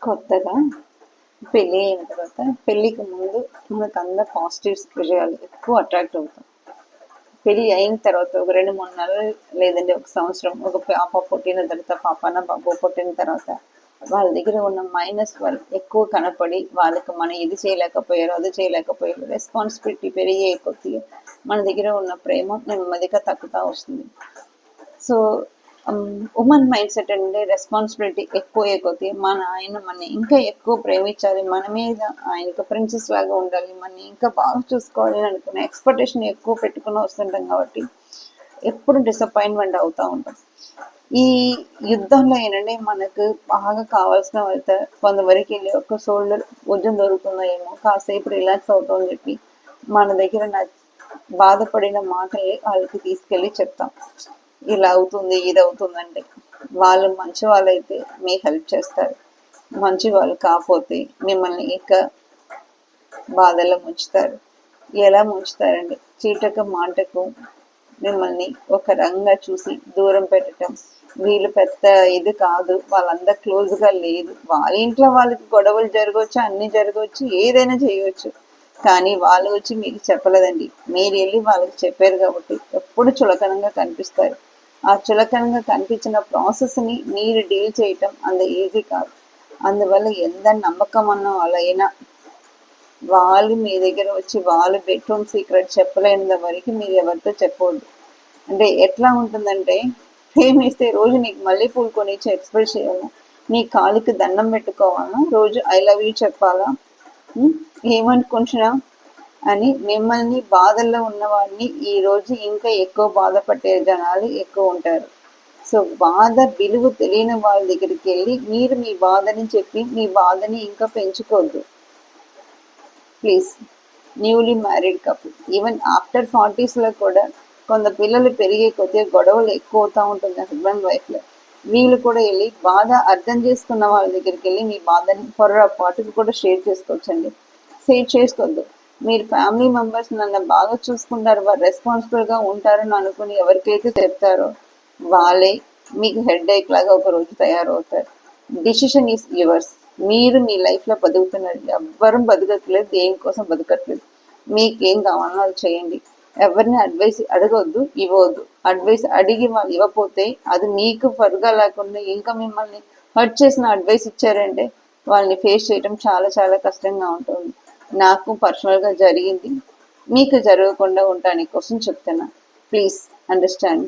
కొత్తగా పెళ్ళి అయిన తర్వాత పెళ్ళికి ముందు మనకు అందరు పాజిటివ్స్ విజయాలు ఎక్కువ అట్రాక్ట్ అవుతాం. పెళ్ళి అయిన తర్వాత ఒక 2-3 నెలలు లేదంటే ఒక సంవత్సరం ఒక పాప పుట్టిన తర్వాత పాపన బాబు పుట్టిన తర్వాత వాళ్ళ దగ్గర ఉన్న మైనస్ వాళ్ళు ఎక్కువ కనపడి వాళ్ళకి మనం ఇది చేయలేకపోయారు అది చేయలేకపోయారు రెస్పాన్సిబిలిటీ పెరిగే కొద్ది మన దగ్గర ఉన్న ప్రేమ నెమ్మదిగా తగ్గుతూ వస్తుంది. సో ఉమెన్ మైండ్ సెట్ అంటే రెస్పాన్సిబిలిటీ ఎక్కువ కొద్ది మన ఆయన మన ఇంకా ఎక్కువ ప్రేమించాలి, మన మీద ఆయనకు ప్రిన్సెస్ లాగా ఉండాలి, మన ఇంకా బాగా చూసుకోవాలి అని అనుకున్న ఎక్స్పెక్టేషన్ ఎక్కువ పెట్టుకుని వస్తుంటాం కాబట్టి ఎప్పుడు డిసప్పాయింట్మెంట్ అవుతూ ఉంటాం. ఈ యుద్ధంలో ఏంటంటే మనకు బాగా కావాల్సిన వాళ్ళతో కొంతవరకు వెళ్ళి ఒక షోల్డర్ ఉద్యం దొరుకుతుందో ఏమో కాసేపు రిలాక్స్ అవుతామని చెప్పి మన దగ్గర బాధపడిన మాటల్ని వాళ్ళకి తీసుకెళ్ళి చెప్తాం. ఇలా అవుతుంది ఇది అవుతుందంటే వాళ్ళు మంచి వాళ్ళైతే మీకు హెల్ప్ చేస్తారు, మంచి వాళ్ళు కాకపోతే మిమ్మల్ని ఇంకా బాధల్లో ముంచుతారు. ఎలా ముంచుతారండి? చీటక మాటకు మిమ్మల్ని ఒక రంగా చూసి దూరం పెట్టడం. వీళ్ళు పెద్ద ఇది కాదు, వాళ్ళందరూ క్లోజ్గా లేదు, వాళ్ళ ఇంట్లో వాళ్ళకి గొడవలు జరగవచ్చు, అన్ని జరగవచ్చు, ఏదైనా చేయవచ్చు, కానీ వాళ్ళు వచ్చి మీకు చెప్పలేదండి, మీరు వెళ్ళి వాళ్ళకి చెప్పారు కాబట్టి ఎప్పుడు చులకనంగా కనిపిస్తారు. ఆ చులకనంగా కనిపించిన ప్రాసెస్ని మీరు డీల్ చేయటం అంత ఈజీ కాదు. అందువల్ల ఎంత నమ్మకం అన్న వాళ్ళైనా వాళ్ళు మీ దగ్గర వచ్చి వాళ్ళు బెడ్రూమ్ సీక్రెట్ చెప్పలేని వరకు మీరు ఎవరితో చెప్పవద్దు. అంటే ఎట్లా ఉంటుందంటే ప్రేమిస్తే రోజు నీకు మల్లెపూలు కొనిచ్చి ఎక్స్ప్రెస్ చేయాలా, నీ కాలుకి దండం పెట్టుకోవాలా, రోజు ఐ లవ్ యూ చెప్పాలా, ఏమనుకుంటున్నావు అని మిమ్మల్ని బాధల్లో ఉన్న వాడిని ఈరోజు ఇంకా ఎక్కువ బాధపడే జనాలు ఎక్కువ ఉంటారు. సో బాధ విలువ తెలియని వాళ్ళ దగ్గరికి వెళ్ళి మీరు మీ బాధని చెప్పి మీ బాధని ఇంకా పెంచుకోవద్దు please. Newly married couple even after 40sలో కూడా కొంత పిల్లలు పెరిగే కొద్దిగా గొడవలు ఎక్కువ అవుతూ ఉంటుంది హస్బెండ్ వైఫ్లో. వీళ్ళు కూడా వెళ్ళి బాధ అర్థం చేసుకున్న వాళ్ళ దగ్గరికి వెళ్ళి మీ బాధని పొరపాటుకు కూడా షేర్ చేసుకోవచ్చండి. షేర్ చేసుకోవద్దు. మీరు ఫ్యామిలీ మెంబర్స్ నన్ను బాగా చూసుకుంటారు, వారు రెస్పాన్సిబుల్గా ఉంటారని అనుకుని ఎవరికైతే చెప్తారో వాళ్ళే మీకు హెడ్ ఏక్ లాగా ఒక రోజు తయారవుతారు. Decision is yours. మీరు మీ లైఫ్లో బతుకుతున్నారు, ఎవ్వరూ బతకట్లేదు, దేనికోసం బతకట్లేదు. మీకేం కావాలో అది చేయండి. ఎవరిని అడ్వైస్ అడగొద్దు, ఇవ్వద్దు. అడ్వైస్ అడిగి వాళ్ళు ఇవ్వకపోతే అది మీకు ఫర్గా లేకుండా ఇంకా మిమ్మల్ని హర్ట్ చేసిన అడ్వైస్ ఇచ్చారంటే వాళ్ళని ఫేస్ చేయడం చాలా చాలా కష్టంగా ఉంటుంది. నాకు పర్సనల్గా జరిగింది, మీకు జరగకుండా ఉండటానికి కోసం చెప్తున్నా. Please understand.